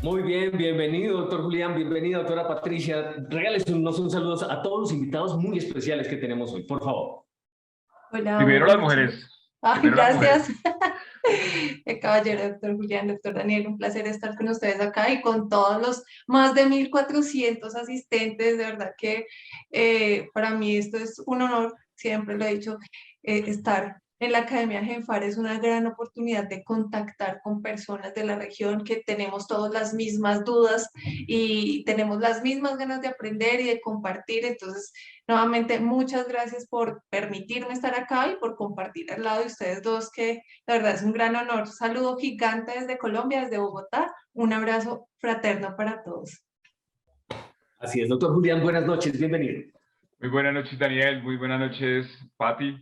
Muy bien, bienvenido, doctor Julián, bienvenida, doctora Patricia. Regálenos un saludo a todos los invitados muy especiales que tenemos hoy, por favor. Hola, Primero buenas las noches. mujeres, Ay, primero las gracias. mujeres. Caballero, doctor Julián, doctor Daniel, un placer estar con ustedes acá y con todos los más de 1.400 asistentes. De verdad que para mí esto es un honor, siempre lo he dicho, estar en la Academia Genfar es una gran oportunidad de contactar con personas de la región que tenemos todas las mismas dudas y tenemos las mismas ganas de aprender y de compartir. Entonces, nuevamente, muchas gracias por permitirme estar acá y por compartir al lado de ustedes dos, que la verdad es un gran honor. Saludo gigante desde Colombia, desde Bogotá. Un abrazo fraterno para todos. Así es, doctor Julián, buenas noches, bienvenido. Muy buenas noches, Daniel. Muy buenas noches, Patti.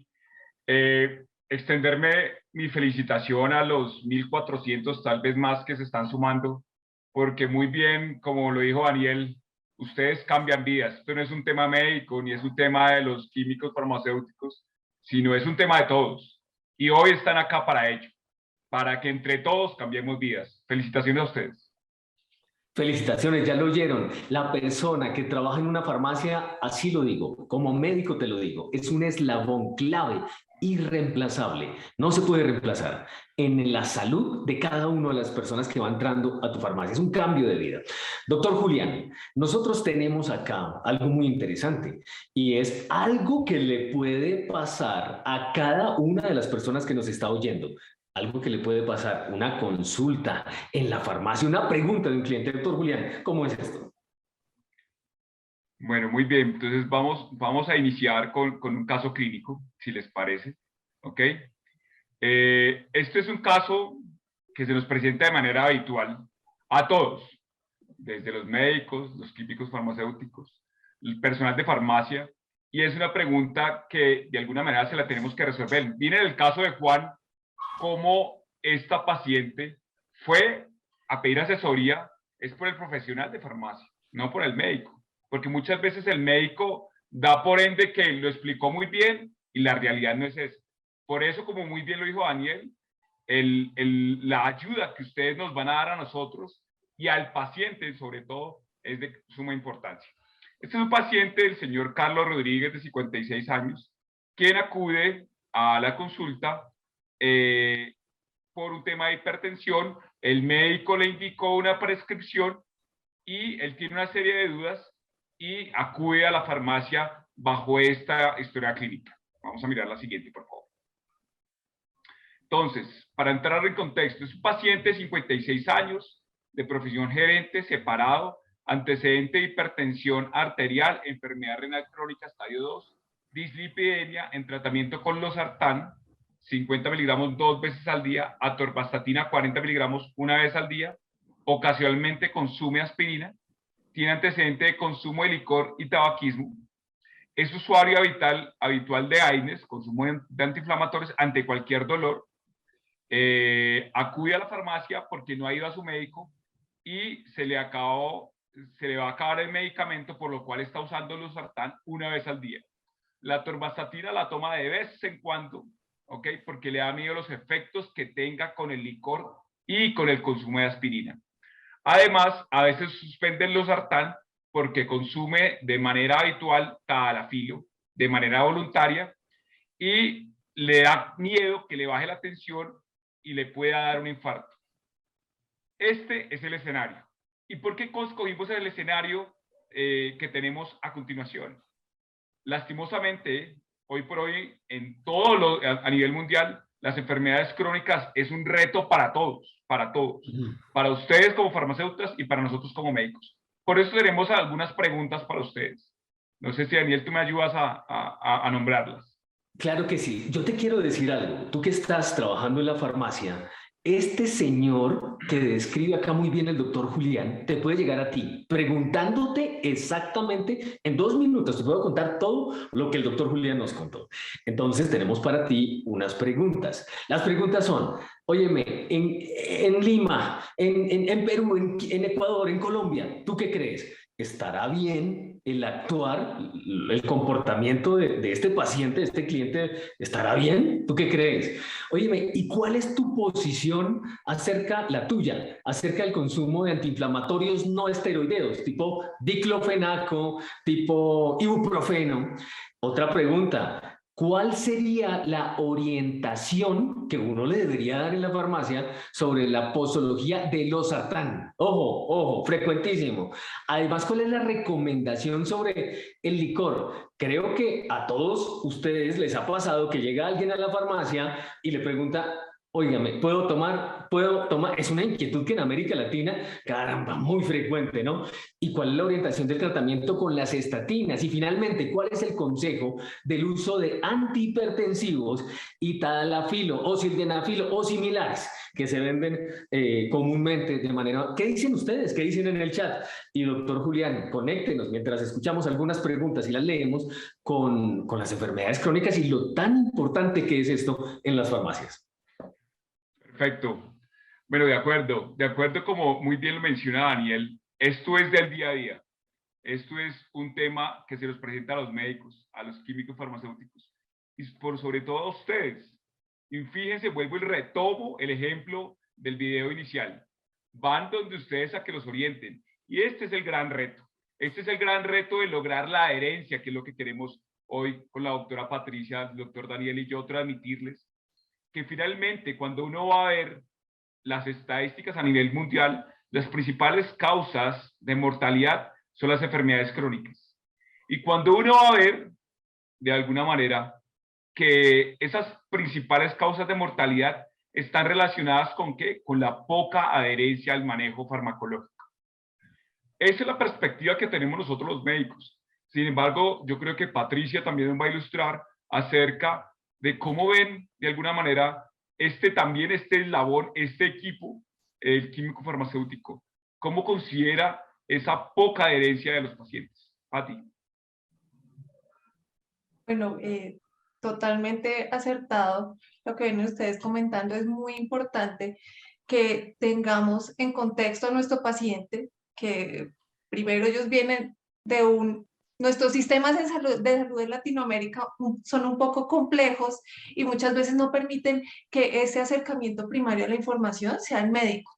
Extenderme mi felicitación a los 1.400, tal vez más, que se están sumando, porque muy bien, como lo dijo Daniel, ustedes cambian vidas. Esto no es un tema médico, ni es un tema de los químicos farmacéuticos, sino es un tema de todos. Y hoy están acá para ello, para que entre todos cambiemos vidas. Felicitaciones a ustedes. Felicitaciones, ya lo oyeron. La persona que trabaja en una farmacia, así lo digo, como médico te lo digo, es un eslabón clave, irreemplazable. No se puede reemplazar en la salud de cada una de las personas que va entrando a tu farmacia. Es un cambio de vida. Doctor Julián, nosotros tenemos acá algo muy interesante y es algo que le puede pasar a cada una de las personas que nos está oyendo. Algo que le puede pasar, una consulta en la farmacia, una pregunta de un cliente. Doctor Julián, ¿cómo es esto? Bueno, muy bien. Entonces vamos a iniciar con un caso clínico, si les parece. ¿Ok? Este es un caso que se nos presenta de manera habitual a todos, desde los médicos, los químicos farmacéuticos, el personal de farmacia, y es una pregunta que de alguna manera se la tenemos que resolver. Viene el caso de Juan, cómo esta paciente fue a pedir asesoría, es por el profesional de farmacia, no por el médico, porque muchas veces el médico da por ende que lo explicó muy bien y la realidad no es esa. Por eso, como muy bien lo dijo Daniel, la ayuda que ustedes nos van a dar a nosotros y al paciente, sobre todo, es de suma importancia. Este es un paciente del señor Carlos Rodríguez, de 56 años, quien acude a la consulta por un tema de hipertensión. El médico le indicó una prescripción y él tiene una serie de dudas y acude a la farmacia bajo esta historia clínica. Vamos a mirar la siguiente, por favor. Entonces, para entrar en contexto, es un paciente de 56 años, de profesión gerente, separado, antecedente de hipertensión arterial, enfermedad renal crónica estadio 2, dislipidemia en tratamiento con losartán, 50 miligramos 2 veces al día, atorvastatina 40 miligramos una vez al día, ocasionalmente consume aspirina, tiene antecedente de consumo de licor y tabaquismo, es usuario habitual de AINES, consumo de antiinflamatorios ante cualquier dolor, acude a la farmacia porque no ha ido a su médico y se le va a acabar el medicamento, por lo cual está usando losartán una vez al día. La atorvastatina la toma de vez en cuando, ¿ok? Porque le da miedo los efectos que tenga con el licor y con el consumo de aspirina. Además, a veces suspende el losartán porque consume de manera habitual tadalafilo, de manera voluntaria, y le da miedo que le baje la tensión y le pueda dar un infarto. Este es el escenario. ¿Y por qué escogimos el escenario que tenemos a continuación? Lastimosamente, hoy por hoy, a nivel mundial, las enfermedades crónicas es un reto para todos, para ustedes como farmacéuticos y para nosotros como médicos. Por eso tenemos algunas preguntas para ustedes. No sé si, Daniel, tú me ayudas a nombrarlas. Claro que sí. Yo te quiero decir algo. Tú que estás trabajando en la farmacia, este señor que describe acá muy bien el doctor Julián, te puede llegar a ti preguntándote exactamente en 2 minutos. Te puedo contar todo lo que el doctor Julián nos contó. Entonces tenemos para ti unas preguntas. Las preguntas son, óyeme, en Lima, en Perú, en Ecuador, en Colombia, ¿tú qué crees? ¿estará bien el actuar, el comportamiento de este paciente, de este cliente, estará bien? ¿Tú qué crees? Óyeme, ¿y cuál es tu posición acerca, la tuya, acerca del consumo de antiinflamatorios no esteroideos, tipo diclofenaco, tipo ibuprofeno? Otra pregunta. ¿Cuál sería la orientación que uno le debería dar en la farmacia sobre la posología de losartán? Ojo, ojo, frecuentísimo. Además, ¿cuál es la recomendación sobre el licor? Creo que a todos ustedes les ha pasado que llega alguien a la farmacia y le pregunta, óigame, ¿puedo tomar? ¿Puedo tomar? Es una inquietud que en América Latina, caramba, muy frecuente, ¿no? ¿Y cuál es la orientación del tratamiento con las estatinas? Y finalmente, ¿cuál es el consejo del uso de antihipertensivos y tadalafilo o sildenafilo o similares que se venden comúnmente de manera... ¿Qué dicen ustedes? ¿Qué dicen en el chat? Y doctor Julián, conéctenos mientras escuchamos algunas preguntas y las leemos con las enfermedades crónicas y lo tan importante que es esto en las farmacias. Perfecto. Bueno, de acuerdo como muy bien lo menciona Daniel, esto es del día a día. Esto es un tema que se nos presenta a los médicos, a los químicos farmacéuticos y por sobre todo a ustedes. Y fíjense, vuelvo y retomo el ejemplo del video inicial. Van donde ustedes a que los orienten. Y este es el gran reto. Este es el gran reto de lograr la adherencia, que es lo que queremos hoy con la doctora Patricia, el doctor Daniel y yo transmitirles, que finalmente cuando uno va a ver las estadísticas a nivel mundial, las principales causas de mortalidad son las enfermedades crónicas. Y cuando uno va a ver, de alguna manera, que esas principales causas de mortalidad están relacionadas con ¿qué? Con la poca adherencia al manejo farmacológico. Esa es la perspectiva que tenemos nosotros los médicos. Sin embargo, yo creo que Patricia también nos va a ilustrar acerca de cómo ven, de alguna manera, este eslabón, este equipo, el químico farmacéutico, cómo considera esa poca adherencia de los pacientes. Pati. Bueno, totalmente acertado lo que vienen ustedes comentando. Es muy importante que tengamos en contexto a nuestro paciente, que primero ellos vienen de nuestros sistemas de salud en Latinoamérica son un poco complejos y muchas veces no permiten que ese acercamiento primario a la información sea el médico.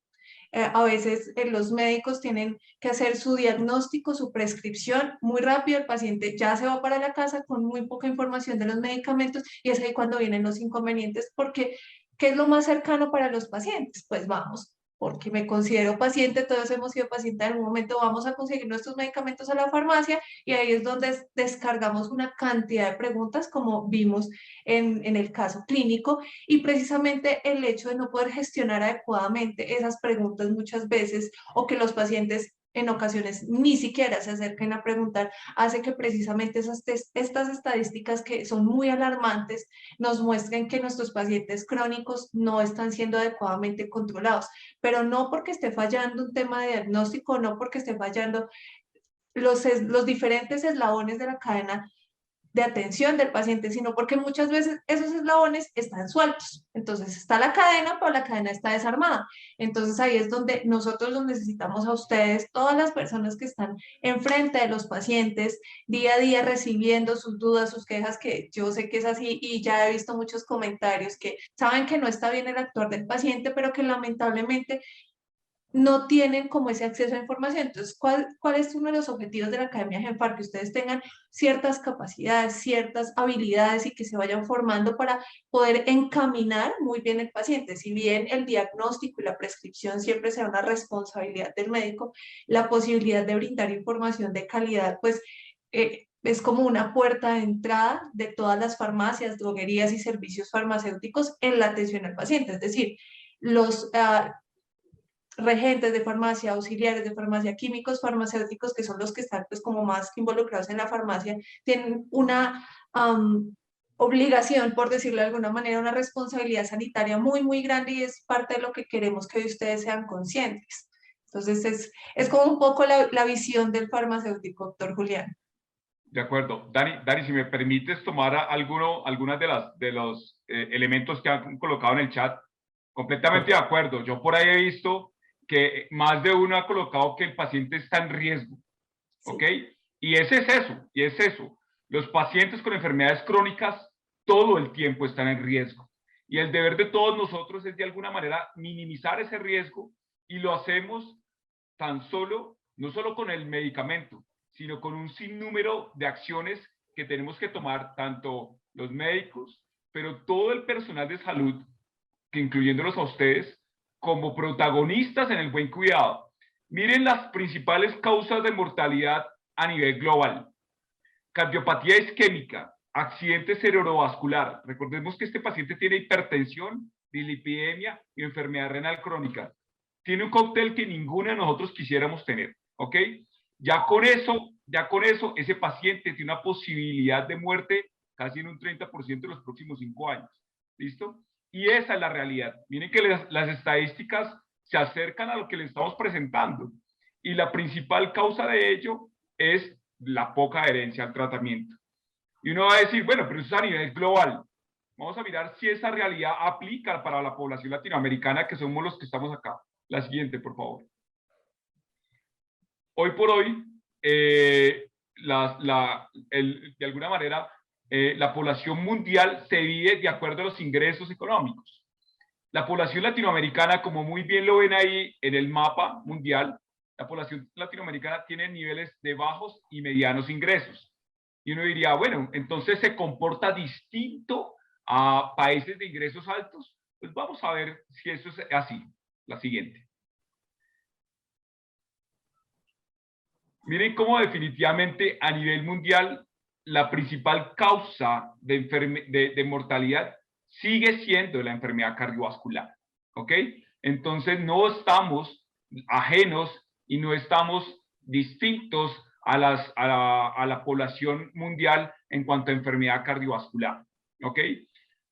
A veces los médicos tienen que hacer su diagnóstico, su prescripción muy rápido, el paciente ya se va para la casa con muy poca información de los medicamentos y es ahí cuando vienen los inconvenientes porque ¿qué es lo más cercano para los pacientes? Pues vamos, porque me considero paciente, todos hemos sido pacientes en algún momento, vamos a conseguir nuestros medicamentos a la farmacia y ahí es donde descargamos una cantidad de preguntas como vimos en el caso clínico y precisamente el hecho de no poder gestionar adecuadamente esas preguntas muchas veces o que los pacientes en ocasiones ni siquiera se acerquen a preguntar, hace que precisamente estas estadísticas que son muy alarmantes nos muestren que nuestros pacientes crónicos no están siendo adecuadamente controlados, pero no porque esté fallando un tema de diagnóstico, no porque esté fallando los diferentes eslabones de la cadena de atención del paciente, sino porque muchas veces esos eslabones están sueltos. Entonces está la cadena, pero la cadena está desarmada. Entonces ahí es donde nosotros los necesitamos a ustedes, todas las personas que están enfrente de los pacientes, día a día recibiendo sus dudas, sus quejas, que yo sé que es así y ya he visto muchos comentarios que saben que no está bien el actuar del paciente, pero que lamentablemente no tienen como ese acceso a información. Entonces, ¿cuál es uno de los objetivos de la Academia GenFAR? Que ustedes tengan ciertas capacidades, ciertas habilidades y que se vayan formando para poder encaminar muy bien el paciente. Si bien el diagnóstico y la prescripción siempre será una responsabilidad del médico, la posibilidad de brindar información de calidad, pues es como una puerta de entrada de todas las farmacias, droguerías y servicios farmacéuticos en la atención al paciente. Es decir, los regentes de farmacia, auxiliares de farmacia, químicos farmacéuticos, que son los que están pues como más involucrados en la farmacia, tienen una obligación, por decirlo de alguna manera, una responsabilidad sanitaria muy, muy grande y es parte de lo que queremos que ustedes sean conscientes. Entonces es como un poco la visión del farmacéutico, doctor Julián. De acuerdo. Dani, si me permites tomar algunas de los elementos que han colocado en el chat, completamente de acuerdo. Yo por ahí he visto que más de uno ha colocado que el paciente está en riesgo. ¿ok? Y ese es eso, y es eso. Los pacientes con enfermedades crónicas todo el tiempo están en riesgo. Y el deber de todos nosotros es de alguna manera minimizar ese riesgo, y lo hacemos tan solo, no solo con el medicamento, sino con un sinnúmero de acciones que tenemos que tomar tanto los médicos, pero todo el personal de salud, que incluyéndolos a ustedes, como protagonistas en el buen cuidado. Miren las principales causas de mortalidad a nivel global: cardiopatía isquémica, accidente cerebrovascular. Recordemos que este paciente tiene hipertensión, dislipidemia y enfermedad renal crónica. Tiene un cóctel que ninguno de nosotros quisiéramos tener, ¿ok? Ya con eso, ese paciente tiene una posibilidad de muerte casi en un 30% en los próximos 5 años. ¿Listo? Y esa es la realidad. Miren que las estadísticas se acercan a lo que les estamos presentando. Y la principal causa de ello es la poca adherencia al tratamiento. Y uno va a decir, bueno, pero eso es a nivel global. Vamos a mirar si esa realidad aplica para la población latinoamericana, que somos los que estamos acá. La siguiente, por favor. Hoy por hoy, de alguna manera, la población mundial se divide de acuerdo a los ingresos económicos. La población latinoamericana, como muy bien lo ven ahí en el mapa mundial, la población latinoamericana tiene niveles de bajos y medianos ingresos. Y uno diría, bueno, entonces se comporta distinto a países de ingresos altos. Pues vamos a ver si eso es así. La siguiente. Miren cómo definitivamente a nivel mundial la principal causa de mortalidad sigue siendo la enfermedad cardiovascular, ¿ok? Entonces no estamos ajenos y no estamos distintos a la población mundial en cuanto a enfermedad cardiovascular, ¿ok?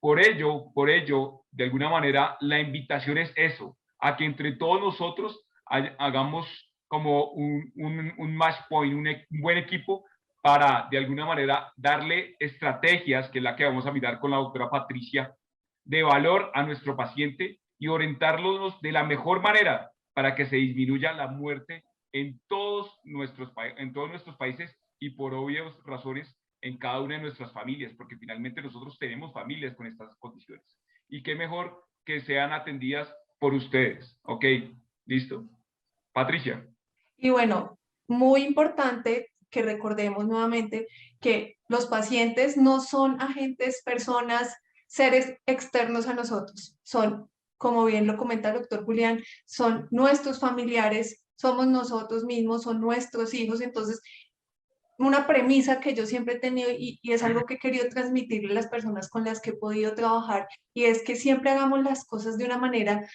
Por ello, de alguna manera, la invitación es eso, a que entre todos nosotros hagamos como un match point, un buen equipo para, de alguna manera, darle estrategias, que es la que vamos a mirar con la doctora Patricia, de valor a nuestro paciente y orientarlos de la mejor manera para que se disminuya la muerte en todos nuestros países y, por obvias razones, en cada una de nuestras familias, porque finalmente nosotros tenemos familias con estas condiciones. Y qué mejor que sean atendidas por ustedes. ¿Ok? ¿Listo? Patricia. Y bueno, muy importante que recordemos nuevamente que los pacientes no son agentes, personas, seres externos a nosotros. Son, como bien lo comenta el doctor Julián, son nuestros familiares, somos nosotros mismos, son nuestros hijos. Entonces, una premisa que yo siempre he tenido y es algo que he querido transmitirle a las personas con las que he podido trabajar, y es que siempre hagamos las cosas de una manera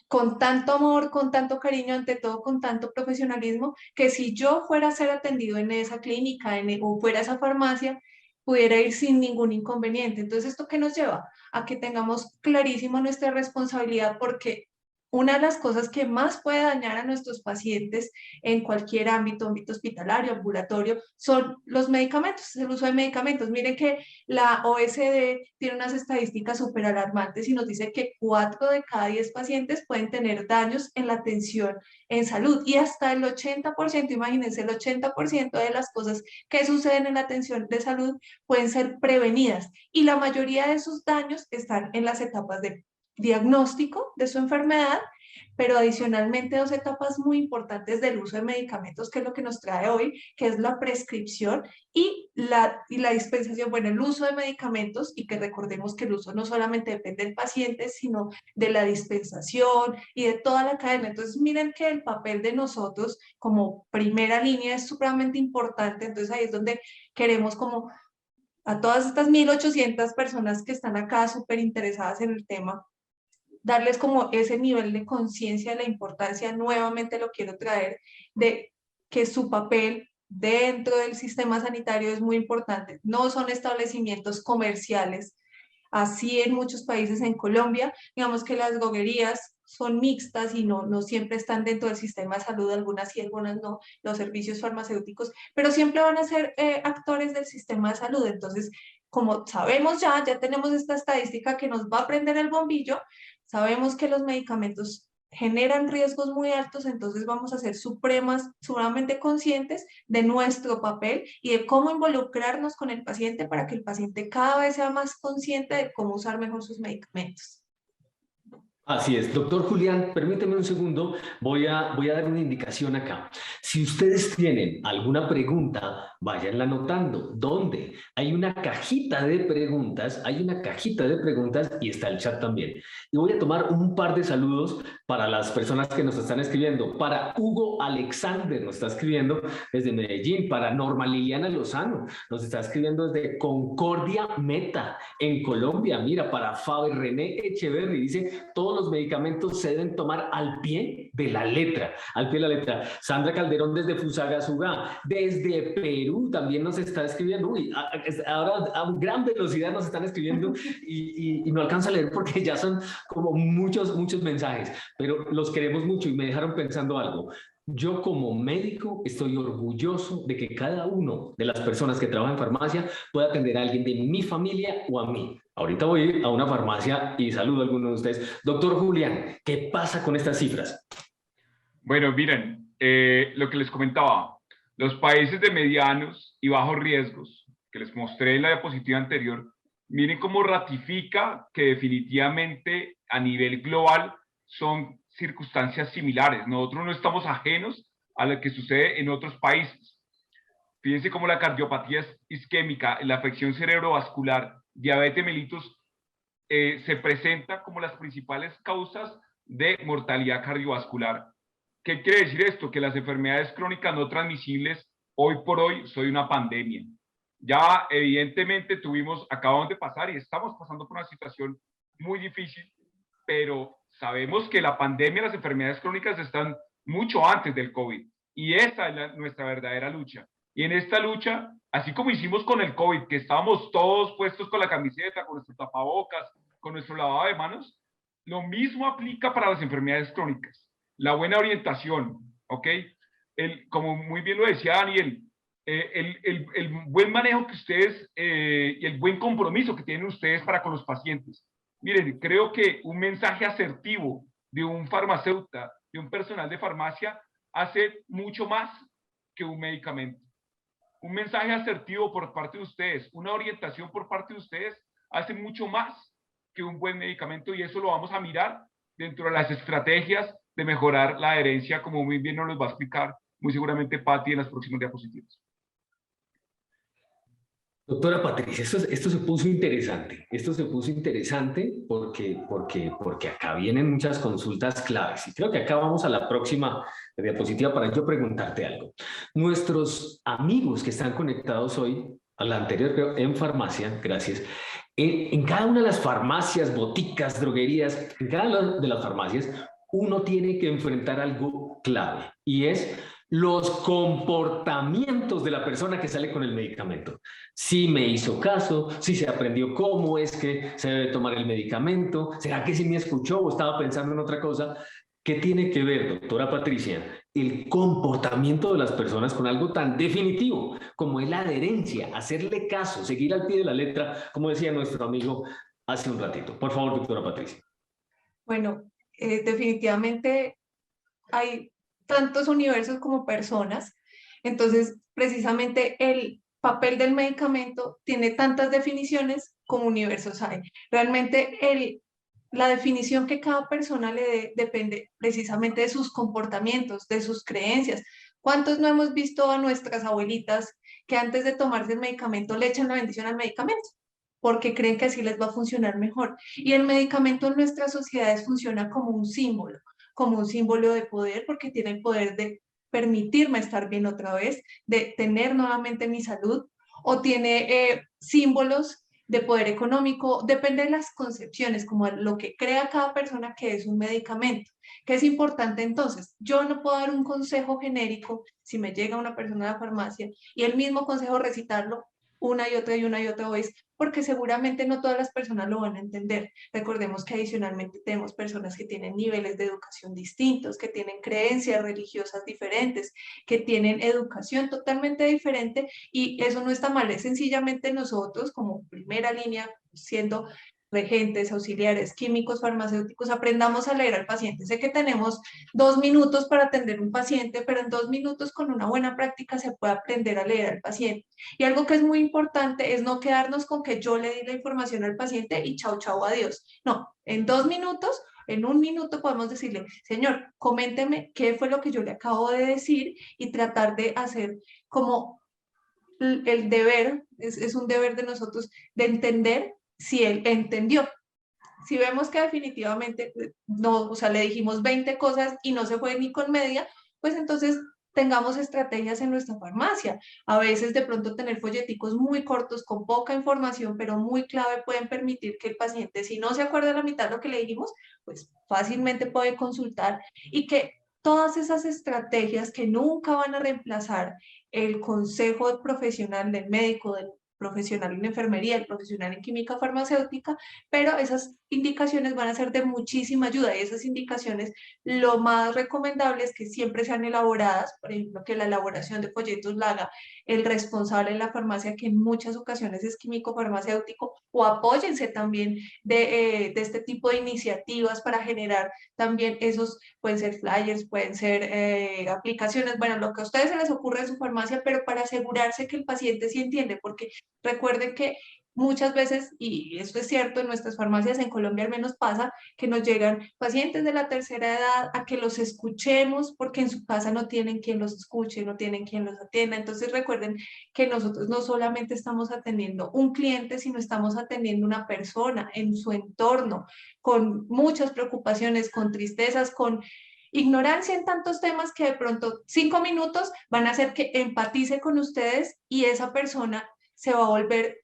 con tanto amor, con tanto cariño, ante todo con tanto profesionalismo, que si yo fuera a ser atendido en esa clínica o fuera a esa farmacia, pudiera ir sin ningún inconveniente. Entonces, ¿esto qué nos lleva? A que tengamos clarísimo nuestra responsabilidad, porque una de las cosas que más puede dañar a nuestros pacientes en cualquier ámbito hospitalario, ambulatorio, son los medicamentos, el uso de medicamentos. Miren que la OSD tiene unas estadísticas súper alarmantes y nos dice que 4 de cada 10 pacientes pueden tener daños en la atención en salud, y hasta el 80%, imagínense, el 80% de las cosas que suceden en la atención de salud pueden ser prevenidas, y la mayoría de esos daños están en las etapas de diagnóstico de su enfermedad, pero adicionalmente 2 etapas muy importantes del uso de medicamentos, que es lo que nos trae hoy, que es la prescripción y la dispensación. Bueno, el uso de medicamentos, y que recordemos que el uso no solamente depende del paciente, sino de la dispensación y de toda la cadena. Entonces, miren que el papel de nosotros como primera línea es supremamente importante. Entonces, ahí es donde queremos como a todas estas 1.800 personas que están acá súper interesadas en el tema, darles como ese nivel de conciencia de la importancia. Nuevamente lo quiero traer, de que su papel dentro del sistema sanitario es muy importante. No son establecimientos comerciales, así en muchos países. En Colombia, digamos que las droguerías son mixtas y no siempre están dentro del sistema de salud, algunas sí, algunas no, los servicios farmacéuticos, pero siempre van a ser actores del sistema de salud. Entonces, como sabemos ya tenemos esta estadística que nos va a prender el bombillo. Sabemos que los medicamentos generan riesgos muy altos, entonces vamos a ser supremamente conscientes de nuestro papel y de cómo involucrarnos con el paciente para que el paciente cada vez sea más consciente de cómo usar mejor sus medicamentos. Así es. Doctor Julián, permíteme un segundo, voy a dar una indicación acá. Si ustedes tienen alguna pregunta, váyanla anotando. ¿Dónde? Hay una cajita de preguntas, y está el chat también. Y voy a tomar un par de saludos para las personas que nos están escribiendo. Para Hugo Alexander, nos está escribiendo desde Medellín. Para Norma Liliana Lozano, nos está escribiendo desde Concordia Meta, en Colombia. Mira, para Faber René Echeverry, dice, todos los medicamentos se deben tomar al pie de la letra, al pie de la letra. Sandra Calderón desde Fusagasugá, desde Perú también nos está escribiendo. Uy, ahora a gran velocidad nos están escribiendo y no alcanzo a leer porque ya son como muchos mensajes, pero los queremos mucho y me dejaron pensando algo. Yo como médico estoy orgulloso de que cada uno de las personas que trabajan en farmacia pueda atender a alguien de mi familia o a mí. Ahorita voy a una farmacia y saludo a alguno de ustedes. Doctor Julián, ¿qué pasa con estas cifras? Bueno, miren, lo que les comentaba, los países de medianos y bajos riesgos, que les mostré en la diapositiva anterior, miren cómo ratifica que definitivamente a nivel global son circunstancias similares. Nosotros no estamos ajenos a lo que sucede en otros países. Fíjense cómo la cardiopatía isquémica, la afección cerebrovascular, diabetes mellitus, se presenta como las principales causas de mortalidad cardiovascular. ¿Qué quiere decir esto? Que las enfermedades crónicas no transmisibles hoy por hoy son una pandemia. Ya evidentemente acabamos de pasar y estamos pasando por una situación muy difícil, pero sabemos que la pandemia y las enfermedades crónicas están mucho antes del COVID y esa es nuestra verdadera lucha. Y en esta lucha, así como hicimos con el COVID, que estábamos todos puestos con la camiseta, con nuestro tapabocas, con nuestro lavado de manos, lo mismo aplica para las enfermedades crónicas. La buena orientación, ¿ok? Como muy bien lo decía Daniel, el buen manejo que ustedes y el buen compromiso que tienen ustedes para con los pacientes. Miren, creo que un mensaje asertivo de un farmacéutico, de un personal de farmacia, hace mucho más que un medicamento. Un mensaje asertivo por parte de ustedes, una orientación por parte de ustedes, hace mucho más que un buen medicamento y eso lo vamos a mirar dentro de las estrategias de mejorar la adherencia, como muy bien nos los va a explicar muy seguramente Patti en las próximas diapositivas. Doctora Patricia, esto se puso interesante. Esto se puso interesante porque acá vienen muchas consultas claves. Y creo que acá vamos a la próxima diapositiva para yo preguntarte algo. Nuestros amigos que están conectados hoy, a la anterior, pero en farmacia, gracias. En cada una de las farmacias, boticas, droguerías, en cada una de las farmacias, uno tiene que enfrentar algo clave y es los comportamientos de la persona que sale con el medicamento. Si me hizo caso, si se aprendió cómo es que se debe tomar el medicamento, ¿será que si me escuchó o estaba pensando en otra cosa? ¿Qué tiene que ver, doctora Patricia, el comportamiento de las personas con algo tan definitivo como es la adherencia, hacerle caso, seguir al pie de la letra, como decía nuestro amigo hace un ratito? Por favor, doctora Patricia. Bueno, definitivamente hay tantos universos como personas, entonces precisamente el papel del medicamento tiene tantas definiciones como universos hay. Realmente la definición que cada persona le dé depende precisamente de sus comportamientos, de sus creencias. ¿Cuántos no hemos visto a nuestras abuelitas que antes de tomarse el medicamento le echan la bendición al medicamento? Porque creen que así les va a funcionar mejor. Y el medicamento en nuestras sociedades funciona como un símbolo de poder, porque tiene el poder de permitirme estar bien otra vez, de tener nuevamente mi salud, o tiene símbolos de poder económico, depende de las concepciones, como lo que crea cada persona que es un medicamento. ¿Qué es importante entonces? Yo no puedo dar un consejo genérico si me llega una persona a la farmacia y el mismo consejo recitarlo una y otra vez, porque seguramente no todas las personas lo van a entender. Recordemos que adicionalmente tenemos personas que tienen niveles de educación distintos, que tienen creencias religiosas diferentes, que tienen educación totalmente diferente y eso no está mal, es sencillamente nosotros como primera línea, siendo regentes, auxiliares, químicos, farmacéuticos, aprendamos a leer al paciente. Sé que tenemos 2 minutos para atender un paciente, pero en 2 minutos con una buena práctica se puede aprender a leer al paciente. Y algo que es muy importante es no quedarnos con que yo le di la información al paciente y chao, chao, adiós. No, en 2 minutos, en 1 minuto podemos decirle, señor, coménteme qué fue lo que yo le acabo de decir y tratar de hacer como el deber, es un deber de nosotros de entender si él entendió. Si vemos que definitivamente no, o sea, le dijimos 20 cosas y no se fue ni con media, pues entonces tengamos estrategias en nuestra farmacia. A veces de pronto tener folleticos muy cortos con poca información, pero muy clave, pueden permitir que el paciente, si no se acuerda la mitad de lo que le dijimos, pues fácilmente puede consultar y que todas esas estrategias que nunca van a reemplazar el consejo profesional del médico, del profesional en enfermería, el profesional en química farmacéutica, pero esas indicaciones van a ser de muchísima ayuda y esas indicaciones lo más recomendable es que siempre sean elaboradas, por ejemplo, que la elaboración de folletos la haga el responsable de la farmacia, que en muchas ocasiones es químico farmacéutico, o apóyense también de este tipo de iniciativas para generar también esos, pueden ser flyers, pueden ser aplicaciones, bueno, lo que a ustedes se les ocurre en su farmacia, pero para asegurarse que el paciente sí entiende, porque recuerden que muchas veces, y esto es cierto, en nuestras farmacias en Colombia al menos pasa, que nos llegan pacientes de la tercera edad a que los escuchemos porque en su casa no tienen quien los escuche, no tienen quien los atienda. Entonces recuerden que nosotros no solamente estamos atendiendo un cliente, sino estamos atendiendo una persona en su entorno, con muchas preocupaciones, con tristezas, con ignorancia en tantos temas que de pronto 5 minutos van a hacer que empatice con ustedes y esa persona se va a volver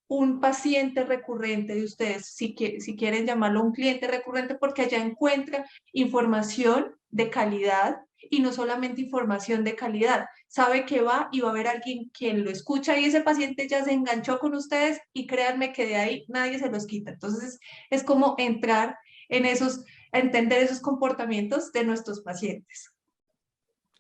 un paciente recurrente de ustedes, si quieren llamarlo un cliente recurrente, porque allá encuentra información de calidad y no solamente información de calidad. Sabe que va y va a haber alguien quien lo escucha y ese paciente ya se enganchó con ustedes y créanme que de ahí nadie se los quita. Entonces es como entrar en esos, a entender esos comportamientos de nuestros pacientes.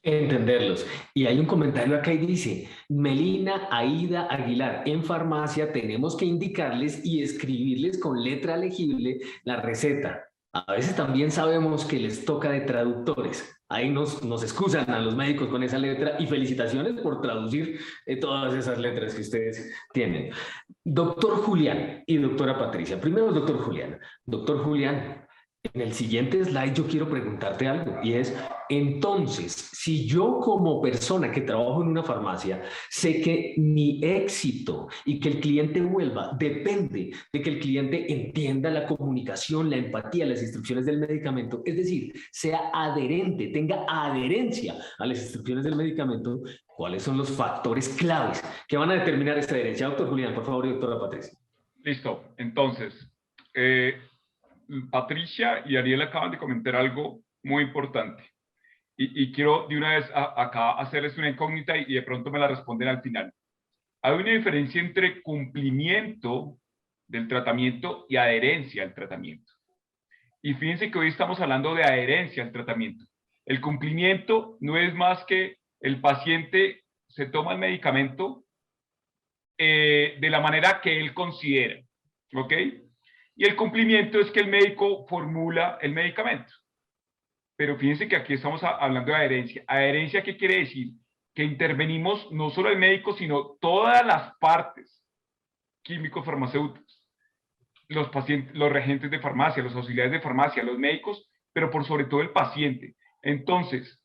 Entenderlos. Y hay un comentario acá y dice, Melina Aida Aguilar, en farmacia tenemos que indicarles y escribirles con letra legible la receta. A veces también sabemos que les toca de traductores. Ahí nos excusan a los médicos con esa letra y felicitaciones por traducir todas esas letras que ustedes tienen. Doctor Julián y doctora Patricia. Primero, doctor Julián. Doctor Julián, en el siguiente slide yo quiero preguntarte algo y es, entonces, si yo como persona que trabajo en una farmacia sé que mi éxito y que el cliente vuelva depende de que el cliente entienda la comunicación, la empatía, las instrucciones del medicamento, es decir, sea adherente, tenga adherencia a las instrucciones del medicamento, ¿cuáles son los factores claves que van a determinar esta adherencia? Doctor Julián, por favor, y doctora Patricia. Listo. Entonces, Patricia y Ariel acaban de comentar algo muy importante. Y quiero de una vez acá hacerles una incógnita y de pronto me la responden al final. Hay una diferencia entre cumplimiento del tratamiento y adherencia al tratamiento. Y fíjense que hoy estamos hablando de adherencia al tratamiento. El cumplimiento no es más que el paciente se toma el medicamento de la manera que él considera, ¿ok? Y el cumplimiento es que el médico formula el medicamento. Pero fíjense que aquí estamos hablando de adherencia. ¿Adherencia qué quiere decir? Que intervenimos no solo el médico, sino todas las partes, químicos, farmacéuticos, los pacientes, los regentes de farmacia, los auxiliares de farmacia, los médicos, pero por sobre todo el paciente. Entonces,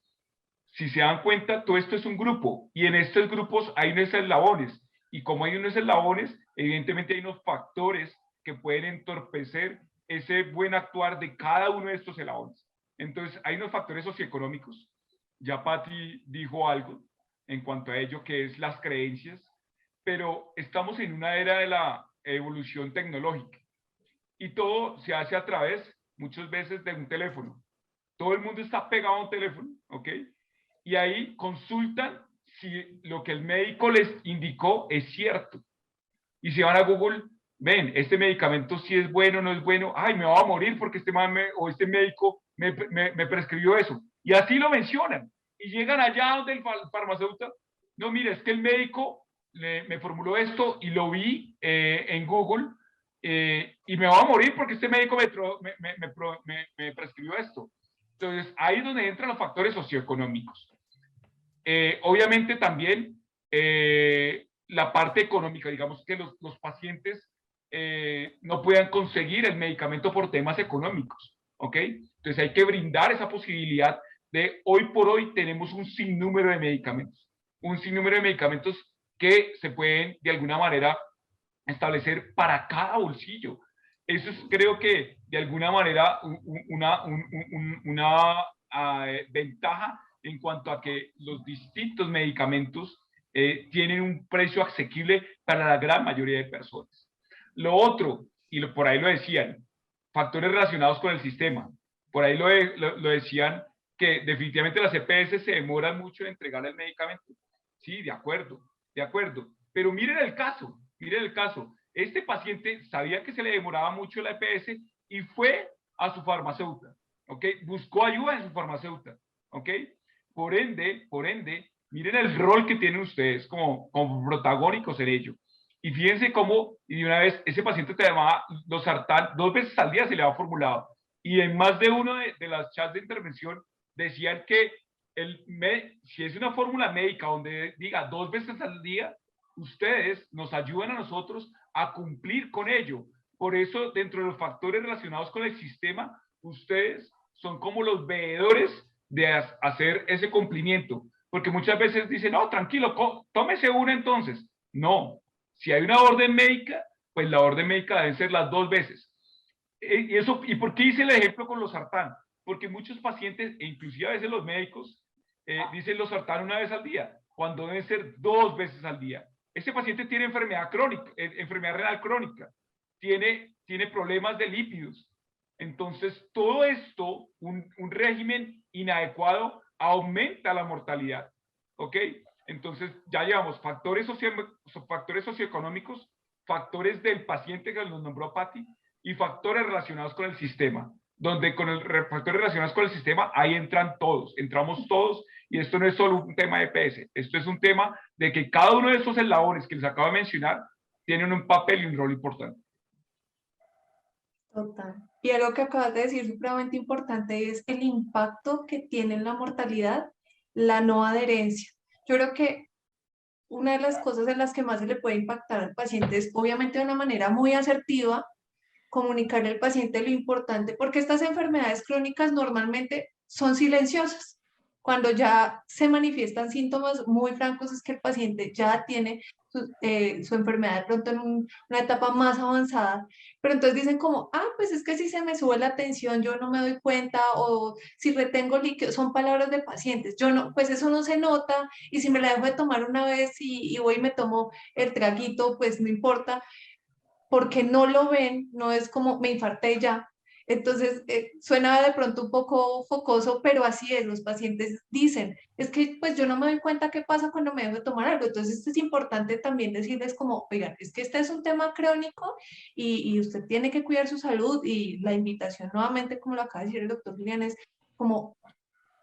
si se dan cuenta, todo esto es un grupo y en estos grupos hay unos eslabones y como hay unos eslabones, evidentemente hay unos factores que pueden entorpecer ese buen actuar de cada uno de estos eslabones. Entonces, hay unos factores socioeconómicos. Ya Patti dijo algo en cuanto a ello, que es las creencias, pero estamos en una era de la evolución tecnológica y todo se hace a través, muchas veces, de un teléfono. Todo el mundo está pegado a un teléfono, ¿ok? Y ahí consultan si lo que el médico les indicó es cierto. Y si van a Google, ven, este medicamento si es bueno, no es bueno, ay, me va a morir porque este médico me prescribió eso. Y así lo mencionan. Y llegan allá donde el farmacéutico, no, mire, es que el médico me formuló esto y lo vi en Google y me voy a morir porque este médico me prescribió esto. Entonces, ahí es donde entran los factores socioeconómicos. Obviamente también la parte económica, digamos que los pacientes no puedan conseguir el medicamento por temas económicos, ¿ok? Entonces hay que brindar esa posibilidad de hoy por hoy tenemos un sinnúmero de medicamentos que se pueden de alguna manera establecer para cada bolsillo. Eso es, creo que de alguna manera una ventaja en cuanto a que los distintos medicamentos tienen un precio asequible para la gran mayoría de personas. Lo otro, y por ahí lo decían, factores relacionados con el sistema. Por ahí lo decían que definitivamente las EPS se demoran mucho en entregar el medicamento. Sí, de acuerdo. Pero miren el caso. Este paciente sabía que se le demoraba mucho la EPS y fue a su farmacéutica, ¿ok? Buscó ayuda en su farmacéutica, ¿ok? Por ende, miren el rol que tienen ustedes como protagónicos en ello. Y fíjense cómo, y de una vez, ese paciente te llamaba losartán, 2 veces al día se le ha formulado. Y en más de uno de las chats de intervención decían que si es una fórmula médica donde diga 2 veces al día, ustedes nos ayudan a nosotros a cumplir con ello. Por eso, dentro de los factores relacionados con el sistema, ustedes son como los veedores de hacer ese cumplimiento. Porque muchas veces dicen, no, tranquilo, tómese una entonces. No, si hay una orden médica, pues la orden médica deben ser las 2 veces. ¿Y por qué hice el ejemplo con los sartán? Porque muchos pacientes, e inclusive a veces los médicos, dicen los sartán 1 vez al día, cuando deben ser 2 veces al día. Ese paciente tiene enfermedad crónica, enfermedad renal crónica, tiene problemas de lípidos. Entonces, todo esto, un régimen inadecuado, aumenta la mortalidad. ¿Ok? Entonces, ya llevamos factores socioeconómicos, factores del paciente que nos nombró Patti, y factores relacionados con el sistema, donde con el factores relacionados con el sistema, ahí entramos todos, y esto no es solo un tema de EPS, esto es un tema de que cada uno de esos eslabones que les acabo de mencionar tienen un papel y un rol importante. Total. Y algo que acabas de decir supremamente importante es el impacto que tiene en la mortalidad la no adherencia. Yo creo que una de las cosas en las que más se le puede impactar al paciente es, obviamente, de una manera muy asertiva, comunicarle al paciente lo importante, porque estas enfermedades crónicas normalmente son silenciosas. Cuando ya se manifiestan síntomas muy francos es que el paciente ya tiene su enfermedad de pronto en una etapa más avanzada, pero entonces dicen como, pues es que si se me sube la tensión yo no me doy cuenta, o si retengo líquido, son palabras de pacientes, yo no, pues eso no se nota, y si me la dejo de tomar una vez y voy y me tomo el traguito, pues no importa, porque no lo ven, no es como me infarté ya. Entonces, suena de pronto un poco focoso, pero así es, los pacientes dicen, es que pues yo no me doy cuenta qué pasa cuando me dejo de tomar algo. Entonces, es importante también decirles como, oigan, es que este es un tema crónico y usted tiene que cuidar su salud, y la invitación nuevamente, como lo acaba de decir el doctor Julián, es como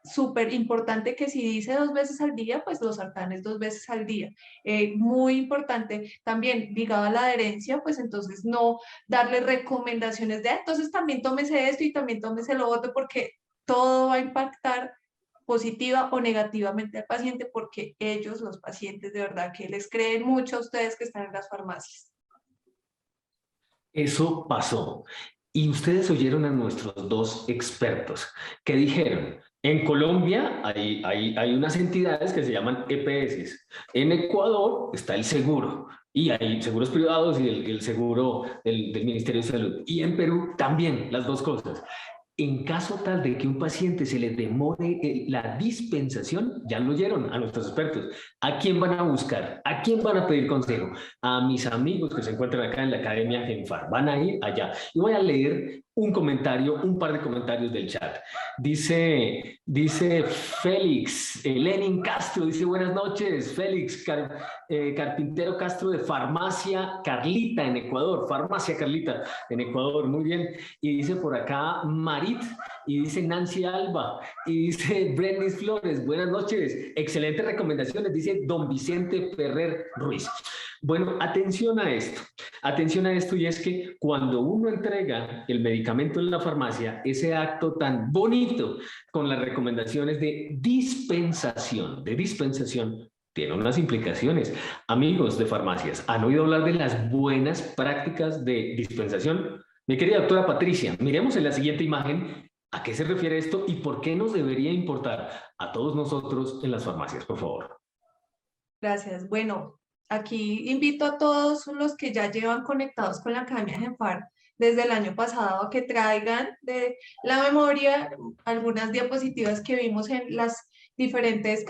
súper importante que si dice 2 veces al día, pues los sartanes 2 veces al día. Muy importante también, ligado a la adherencia, pues entonces no darle recomendaciones de, entonces también tómese esto y también tómese lo otro, porque todo va a impactar positiva o negativamente al paciente, porque ellos, los pacientes, de verdad que les creen mucho a ustedes que están en las farmacias. Eso pasó. Y ustedes oyeron a nuestros 2 expertos que dijeron, en Colombia hay unas entidades que se llaman EPS. En Ecuador está el seguro, y hay seguros privados y el seguro del Ministerio de Salud. Y en Perú también, las 2 cosas. En caso tal de que un paciente se le demore la dispensación, ya lo oyeron a nuestros expertos, ¿a quién van a buscar? ¿A quién van a pedir consejo? A mis amigos que se encuentran acá en la Academia Genfar. Van a ir allá. Y voy a leer un par de comentarios del chat. Dice Félix, Lenin Castro, dice buenas noches, Félix Carpintero Castro de Farmacia Carlita en Ecuador, Farmacia Carlita en Ecuador, muy bien. Y dice por acá Marit, y dice Nancy Alba, y dice Brenis Flores, buenas noches, excelentes recomendaciones, dice don Vicente Ferrer Ruiz. Bueno, atención a esto y es que cuando uno entrega el medicamento en la farmacia, ese acto tan bonito con las recomendaciones de dispensación, tiene unas implicaciones. Amigos de farmacias, ¿han oído hablar de las buenas prácticas de dispensación? Mi querida doctora Patricia, miremos en la siguiente imagen a qué se refiere esto y por qué nos debería importar a todos nosotros en las farmacias, por favor. Gracias. Bueno, aquí invito a todos los que ya llevan conectados con la Academia Genfar desde el año pasado a que traigan de la memoria algunas diapositivas que vimos en las diferentes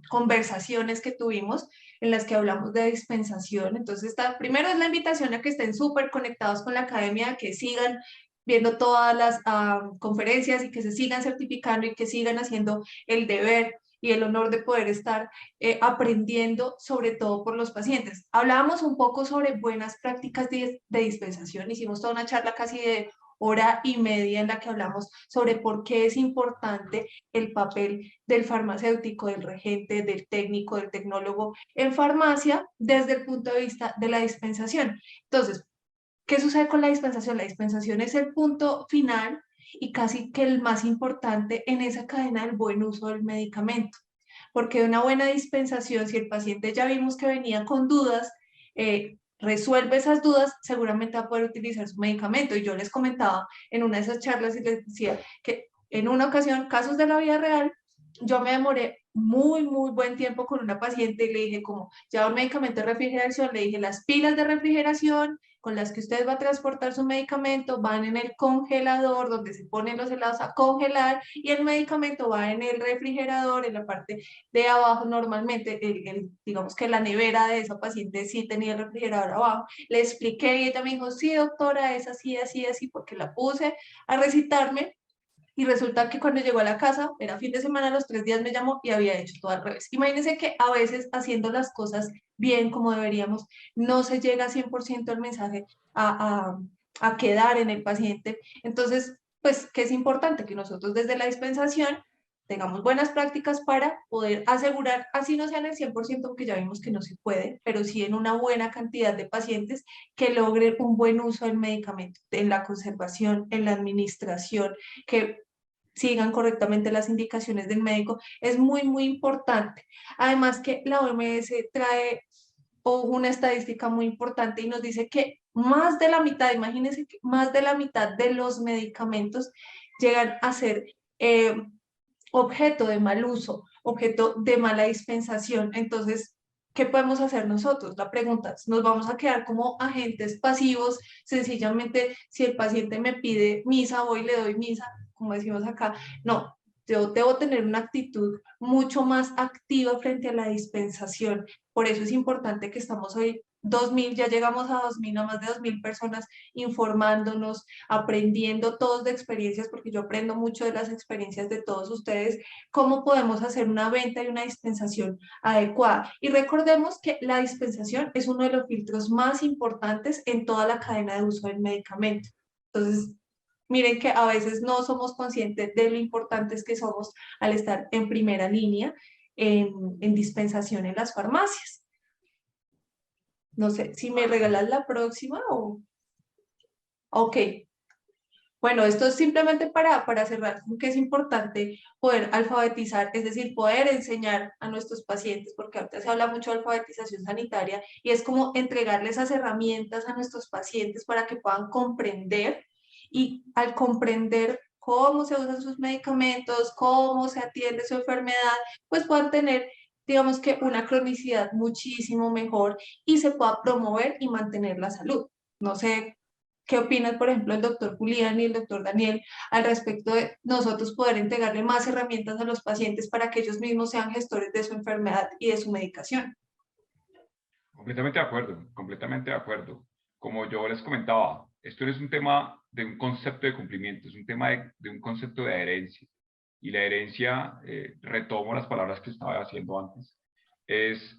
conversaciones que tuvimos en las que hablamos de dispensación. Entonces, primero es la invitación a que estén súper conectados con la Academia, que sigan viendo todas las conferencias y que se sigan certificando y que sigan haciendo el deber y el honor de poder estar aprendiendo sobre todo por los pacientes. Hablábamos un poco sobre buenas prácticas de dispensación, hicimos toda una charla casi de hora y media en la que hablamos sobre por qué es importante el papel del farmacéutico, del regente, del técnico, del tecnólogo en farmacia desde el punto de vista de la dispensación. Entonces, ¿qué sucede con la dispensación? La dispensación es el punto final y casi que el más importante en esa cadena del buen uso del medicamento. Porque de una buena dispensación, si el paciente ya vimos que venía con dudas, resuelve esas dudas, seguramente va a poder utilizar su medicamento. Y yo les comentaba en una de esas charlas y les decía que en una ocasión, casos de la vida real, yo me demoré muy buen tiempo con una paciente y le dije como, ya un medicamento de refrigeración, le dije las pilas de refrigeración con las que usted va a transportar su medicamento van en el congelador donde se ponen los helados a congelar y el medicamento va en el refrigerador en la parte de abajo normalmente, digamos que la nevera de esa paciente sí tenía el refrigerador abajo. Le expliqué y ella me dijo, sí doctora, es así, así, así, porque la puse a recitarme. Y resulta que cuando llegó a la casa, era fin de semana, a los 3 días me llamó y había hecho todo al revés. Imagínense que a veces haciendo las cosas bien como deberíamos, no se llega 100% el mensaje a quedar en el paciente. Entonces, pues, ¿qué es importante? Que nosotros desde la dispensación tengamos buenas prácticas para poder asegurar, así no sean el 100%, porque ya vimos que no se puede, pero sí en una buena cantidad de pacientes que logren un buen uso del medicamento, en la conservación, en la administración, que sigan correctamente las indicaciones del médico, es muy importante. Además que la OMS trae una estadística muy importante y nos dice que más de la mitad, imagínense que más de la mitad de los medicamentos llegan a ser objeto de mal uso, objeto de mala dispensación. Entonces, ¿qué podemos hacer nosotros? La pregunta es, ¿nos vamos a quedar como agentes pasivos? Sencillamente, si el paciente me pide misa, voy y le doy misa, como decimos acá. No, yo debo tener una actitud mucho más activa frente a la dispensación. Por eso es importante que estamos hoy 2.000, ya llegamos a 2.000, a más de 2.000 personas informándonos, aprendiendo todos de experiencias, porque yo aprendo mucho de las experiencias de todos ustedes, cómo podemos hacer una venta y una dispensación adecuada. Y recordemos que la dispensación es uno de los filtros más importantes en toda la cadena de uso del medicamento. Entonces, miren que a veces no somos conscientes de lo importantes que somos al estar en primera línea en dispensación en las farmacias. No sé, si me regalas la próxima o... Ok. Bueno, esto es simplemente para cerrar, que es importante poder alfabetizar, es decir, poder enseñar a nuestros pacientes, porque ahorita se habla mucho de alfabetización sanitaria y es como entregarles esas herramientas a nuestros pacientes para que puedan comprender y al comprender cómo se usan sus medicamentos, cómo se atiende su enfermedad, pues puedan tener, digamos que una cronicidad muchísimo mejor y se pueda promover y mantener la salud. No sé. ¿Qué opinan, por ejemplo, el doctor Julián y el doctor Daniel al respecto de nosotros poder entregarle más herramientas a los pacientes para que ellos mismos sean gestores de su enfermedad y de su medicación? Completamente de acuerdo, completamente de acuerdo. Como yo les comentaba, esto no es un tema de un concepto de cumplimiento, es un tema de un concepto de adherencia. Y la adherencia, retomo las palabras que estaba haciendo antes, es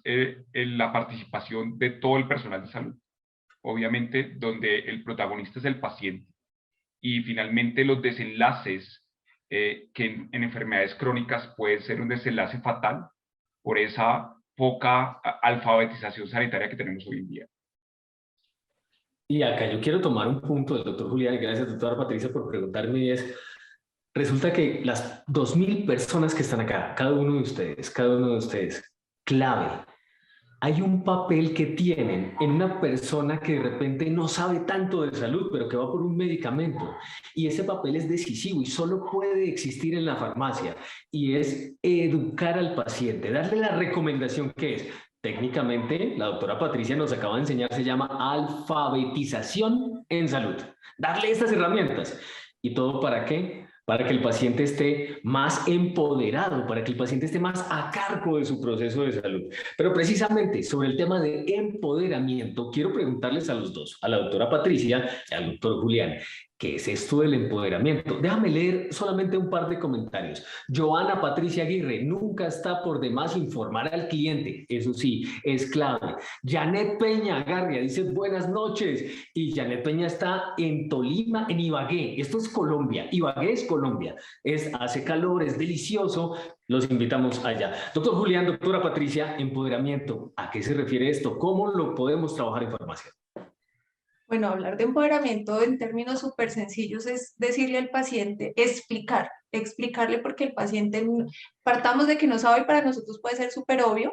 la participación de todo el personal de salud. Obviamente, donde el protagonista es el paciente. Y finalmente los desenlaces que en enfermedades crónicas pueden ser un desenlace fatal por esa poca alfabetización sanitaria que tenemos hoy en día. Y acá yo quiero tomar un punto del doctor Julián, y gracias doctora Patricia por preguntarme, y es, resulta que las 2.000 personas que están acá, cada uno de ustedes, clave. Hay un papel que tienen en una persona que de repente no sabe tanto de salud, pero que va por un medicamento. Y ese papel es decisivo y solo puede existir en la farmacia. Y es educar al paciente, darle la recomendación que es. Técnicamente, la doctora Patricia nos acaba de enseñar, se llama alfabetización en salud. Darle estas herramientas. ¿Y todo para qué? Para que el paciente esté más empoderado, para que el paciente esté más a cargo de su proceso de salud. Pero precisamente sobre el tema de empoderamiento, quiero preguntarles a los dos, a la doctora Patricia y al doctor Julián, ¿qué es esto del empoderamiento? Déjame leer solamente un par de comentarios. Joana Patricia Aguirre, nunca está por demás informar al cliente, eso sí, es clave. Janet Peña Garria dice buenas noches, y Janet Peña está en Tolima, en Ibagué, esto es Colombia, Ibagué es Colombia, hace calor, es delicioso, los invitamos allá. Doctor Julián, doctora Patricia, empoderamiento, ¿a qué se refiere esto? ¿Cómo lo podemos trabajar en farmacia? Bueno, hablar de empoderamiento en términos súper sencillos es decirle al paciente, explicarle porque el paciente, partamos de que no sabe y para nosotros puede ser súper obvio,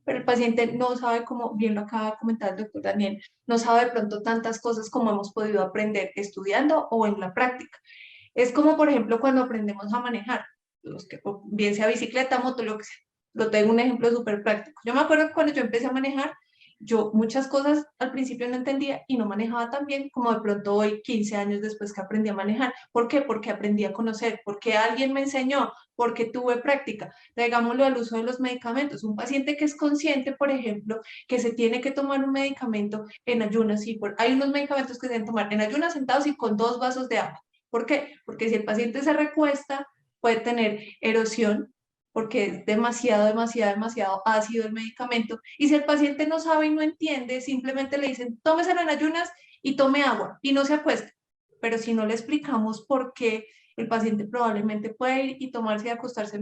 pero el paciente no sabe, como bien lo acaba de comentar el doctor Daniel, no sabe de pronto tantas cosas como hemos podido aprender estudiando o en la práctica. Es como, por ejemplo, cuando aprendemos a manejar, los que, bien sea bicicleta, moto, lo que sea. Lo tengo un ejemplo súper práctico. Yo me acuerdo que cuando yo empecé a manejar, yo muchas cosas al principio no entendía y no manejaba tan bien como de pronto hoy, 15 años después que aprendí a manejar. ¿Por qué? Porque aprendí a conocer, porque alguien me enseñó, porque tuve práctica. Digámoslo al uso de los medicamentos. Un paciente que es consciente, por ejemplo, que se tiene que tomar un medicamento en ayunas. Sí, hay unos medicamentos que se deben tomar en ayunas sentados y con 2 vasos de agua. ¿Por qué? Porque si el paciente se recuesta, puede tener erosión, porque es demasiado ácido el medicamento. Y si el paciente no sabe y no entiende, simplemente le dicen, tómeselo en ayunas y tome agua y no se acueste. Pero si no le explicamos por qué, el paciente probablemente puede ir y tomarse y acostarse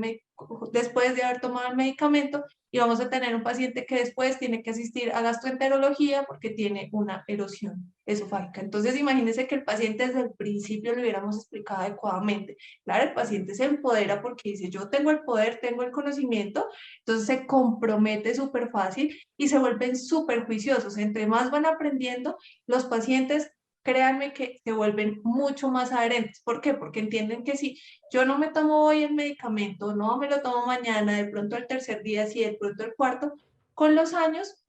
después de haber tomado el medicamento, y vamos a tener un paciente que después tiene que asistir a gastroenterología porque tiene una erosión esofágica. Entonces, imagínense que el paciente desde el principio le hubiéramos explicado adecuadamente. Claro, el paciente se empodera porque dice, yo tengo el poder, tengo el conocimiento, entonces se compromete súper fácil y se vuelven súper juiciosos. Entre más van aprendiendo, los pacientes, créanme que se vuelven mucho más adherentes. ¿Por qué? Porque entienden que si yo no me tomo hoy el medicamento, no me lo tomo mañana, de pronto el tercer día, sí, de pronto el cuarto, con los años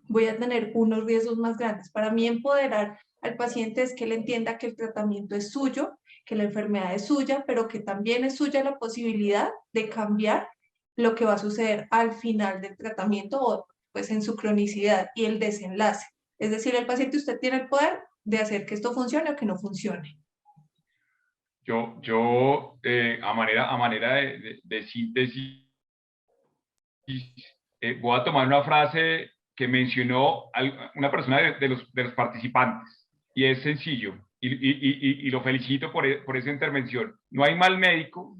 voy a tener unos riesgos más grandes. Para mí, empoderar al paciente es que él entienda que el tratamiento es suyo, que la enfermedad es suya, pero que también es suya la posibilidad de cambiar lo que va a suceder al final del tratamiento o pues en su cronicidad y el desenlace. Es decir, el paciente, usted tiene el poder de hacer que esto funcione o que no funcione. A manera de síntesis, voy a tomar una frase que mencionó una persona de los participantes, y es sencillo, y lo felicito por esa intervención. No hay mal médico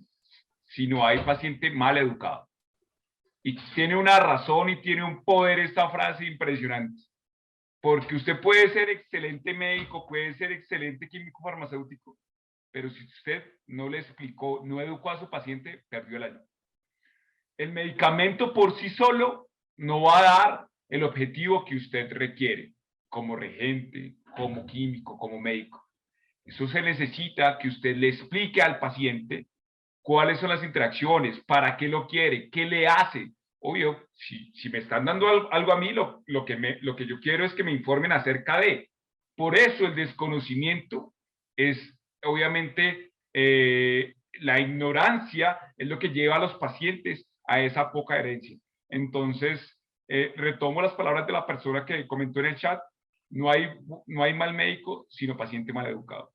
si no hay paciente mal educado. Y tiene una razón y tiene un poder esta frase impresionante, porque usted puede ser excelente médico, puede ser excelente químico farmacéutico, pero si usted no le explicó, no educó a su paciente, perdió el año. El medicamento por sí solo no va a dar el objetivo que usted requiere, como regente, como químico, como médico. Eso se necesita que usted le explique al paciente cuáles son las interacciones, para qué lo quiere, qué le hace. Obvio, si me están dando algo a mí, lo que yo quiero es que me informen acerca de. Por eso el desconocimiento es, obviamente, la ignorancia es lo que lleva a los pacientes a esa poca herencia. Entonces, retomo las palabras de la persona que comentó en el chat: no hay mal médico, sino paciente mal educado.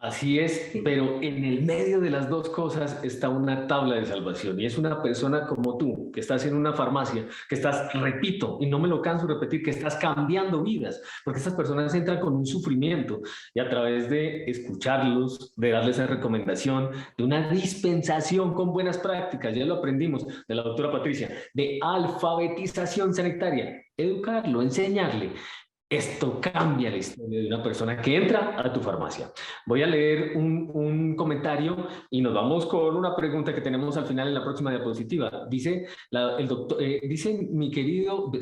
Así es, pero en el medio de las dos cosas está una tabla de salvación y es una persona como tú, que estás en una farmacia, que estás, repito, y no me lo canso de repetir, que estás cambiando vidas, porque estas personas entran con un sufrimiento y a través de escucharlos, de darles esa recomendación, de una dispensación con buenas prácticas, ya lo aprendimos de la doctora Patricia, de alfabetización sanitaria, educarlo, enseñarle. Esto cambia la historia de una persona que entra a tu farmacia. Voy a leer un comentario y nos vamos con una pregunta que tenemos al final en la próxima diapositiva. Dice, el doctor, dice mi querido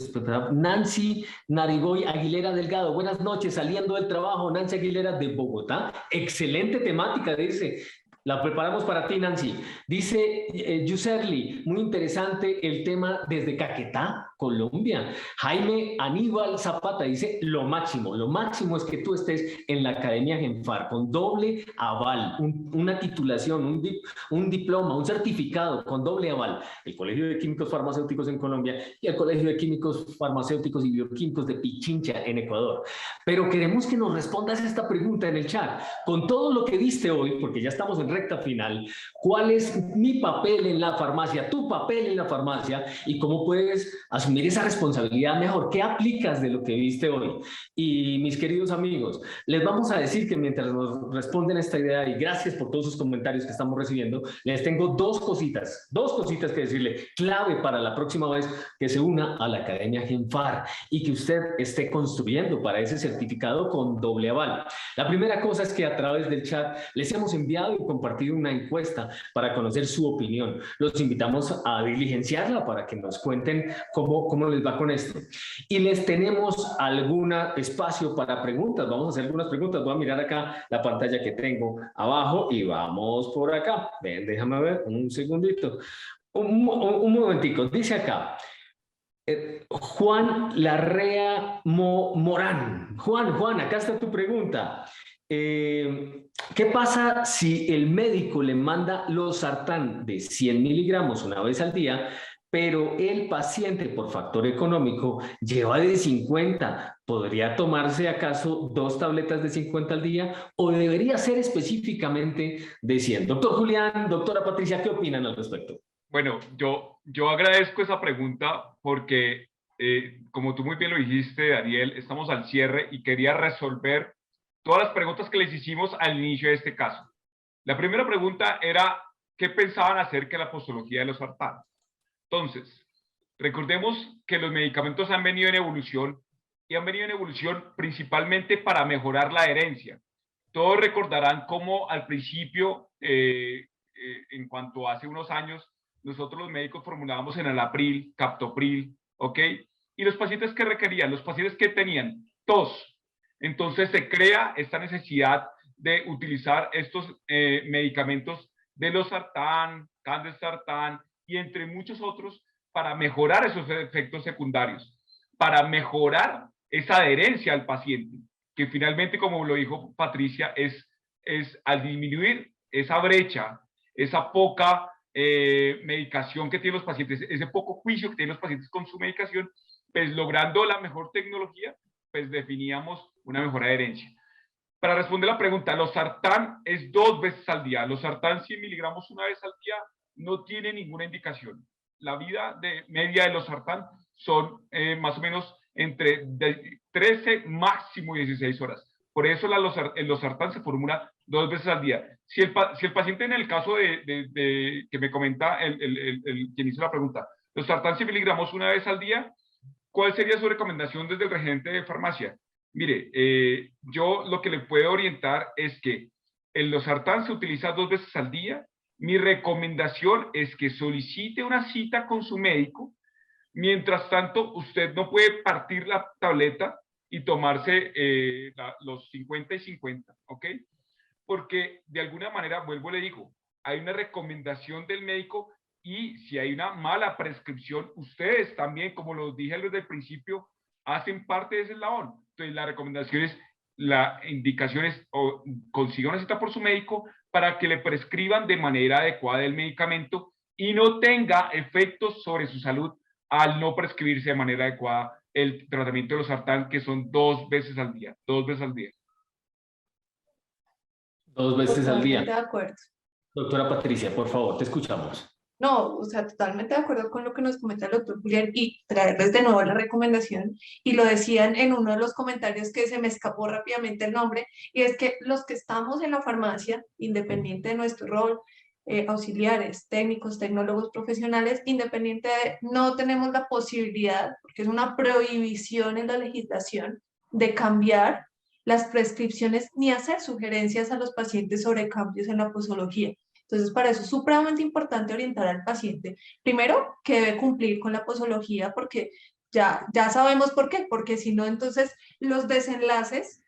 Nancy Narigoy Aguilera Delgado. Buenas noches, saliendo del trabajo, Nancy Aguilera de Bogotá. Excelente temática, dice. La preparamos para ti, Nancy. Dice Yuserli, muy interesante el tema desde Caquetá, Colombia. Jaime Aníbal Zapata dice, lo máximo es que tú estés en la Academia Genfar con doble aval, una titulación, un diploma, un certificado con doble aval. El Colegio de Químicos Farmacéuticos en Colombia y el Colegio de Químicos Farmacéuticos y Bioquímicos de Pichincha en Ecuador. Pero queremos que nos respondas esta pregunta en el chat. Con todo lo que viste hoy, porque ya estamos en recta final, ¿cuál es mi papel en la farmacia, tu papel en la farmacia y cómo puedes asumir esa responsabilidad mejor? ¿Qué aplicas de lo que viste hoy? Y mis queridos amigos, les vamos a decir que mientras nos responden esta idea, y gracias por todos sus comentarios que estamos recibiendo, les tengo dos cositas que decirle, clave para la próxima vez que se una a la Academia Genfar y que usted esté construyendo para ese certificado con doble aval. La primera cosa es que a través del chat les hemos enviado y compartido una encuesta para conocer su opinión. Los invitamos a diligenciarla para que nos cuenten cómo les va con esto. Y les tenemos algún espacio para preguntas. Vamos a hacer algunas preguntas. Voy a mirar acá la pantalla que tengo abajo y vamos por acá. Ven, déjame ver un segundito. Un momentico. Dice acá. Juan Larrea Morán. Juan, acá está tu pregunta. ¿Qué pasa si el médico le manda losartán de 100 miligramos una vez al día, pero el paciente por factor económico lleva de 50? ¿Podría tomarse acaso 2 tabletas de 50 al día o debería ser específicamente de 100? Doctor Julián, doctora Patricia, ¿qué opinan al respecto? Bueno, yo agradezco esa pregunta porque, como tú muy bien lo dijiste, Daniel, estamos al cierre y quería resolver todas las preguntas que les hicimos al inicio de este caso. La primera pregunta era, ¿qué pensaban acerca de la postología de los losartán? Entonces, recordemos que los medicamentos han venido en evolución y han venido en evolución principalmente para mejorar la adherencia. Todos recordarán cómo al principio, en cuanto hace unos años, nosotros los médicos formulábamos enalapril, captopril, ¿ok? Y los pacientes que requerían, los pacientes que tenían tos, entonces se crea esta necesidad de utilizar estos medicamentos de losartán, candesartán y entre muchos otros para mejorar esos efectos secundarios, para mejorar esa adherencia al paciente, que finalmente, como lo dijo Patricia, es al disminuir esa brecha, esa poca medicación que tienen los pacientes, ese poco juicio que tienen los pacientes con su medicación, pues logrando la mejor tecnología, pues definíamos una mejor adherencia. Para responder la pregunta, losartán es 2 veces al día. Losartán 100 miligramos una vez al día no tiene ninguna indicación. La vida media de losartán son más o menos entre 13 máximo 16 horas. Por eso el losartán se formula 2 veces al día. Si el paciente, en el caso que me comenta quien hizo la pregunta, losartán 100 miligramos una vez al día, ¿cuál sería su recomendación desde el regente de farmacia? Mire, yo lo que le puedo orientar es que el losartán se utiliza 2 veces al día. Mi recomendación es que solicite una cita con su médico. Mientras tanto, usted no puede partir la tableta y tomarse los 50 y 50, ¿ok? Porque de alguna manera, vuelvo y le digo, hay una recomendación del médico y si hay una mala prescripción, ustedes también, como lo dije desde el principio, hacen parte de ese eslabón. Entonces, la recomendación es, la indicación es, o consiga una cita por su médico para que le prescriban de manera adecuada el medicamento y no tenga efectos sobre su salud al no prescribirse de manera adecuada el tratamiento de losartán, que son 2 veces al día, 2 veces al día. 2 veces al Totalmente de día. acuerdo. Doctora Patricia, por favor, te escuchamos. No, o sea, totalmente de acuerdo con lo que nos comenta el doctor Julián y traerles de nuevo la recomendación. Y lo decían en uno de los comentarios que se me escapó rápidamente el nombre, y es que los que estamos en la farmacia, independiente de nuestro rol, auxiliares, técnicos, tecnólogos profesionales, independiente de, no tenemos la posibilidad, porque es una prohibición en la legislación, de cambiar las prescripciones ni hacer sugerencias a los pacientes sobre cambios en la posología. Entonces, para eso es supremamente importante orientar al paciente, primero, que debe cumplir con la posología, porque ya sabemos por qué, porque si no, entonces los desenlaces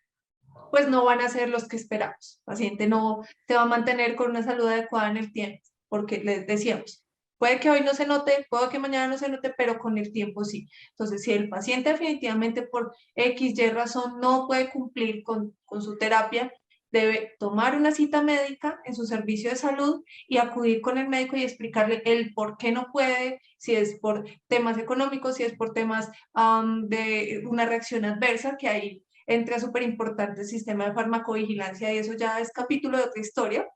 pues no van a ser los que esperamos. El paciente no se va a mantener con una salud adecuada en el tiempo, porque les decíamos, puede que hoy no se note, puede que mañana no se note, pero con el tiempo sí. Entonces, si el paciente definitivamente por X, Y razón no puede cumplir con su terapia, debe tomar una cita médica en su servicio de salud y acudir con el médico y explicarle el por qué no puede, si es por temas económicos, si es por temas de una reacción adversa, que ahí entra súper importante el sistema de farmacovigilancia y eso ya es capítulo de otra historia,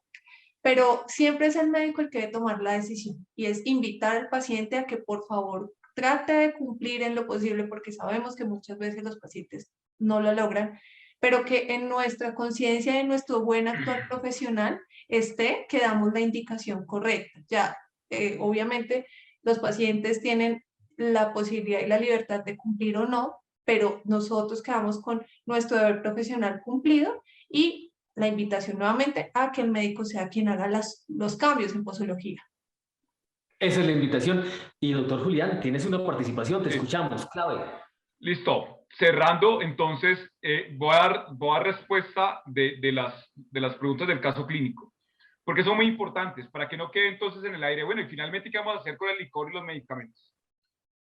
pero siempre es el médico el que debe tomar la decisión y es invitar al paciente a que por favor trate de cumplir en lo posible porque sabemos que muchas veces los pacientes no lo logran, pero que en nuestra conciencia y en nuestro buen actuar profesional esté que damos la indicación correcta. Ya, obviamente los pacientes tienen la posibilidad y la libertad de cumplir o no, pero nosotros quedamos con nuestro deber profesional cumplido y la invitación nuevamente a que el médico sea quien haga los cambios en posología. Esa es la invitación. Y doctor Julián, tienes una participación, te Sí. escuchamos, clave. Listo. Cerrando, entonces, voy a dar respuesta de las preguntas del caso clínico, porque son muy importantes, para que no quede entonces en el aire, bueno, y finalmente, ¿qué vamos a hacer con el licor y los medicamentos?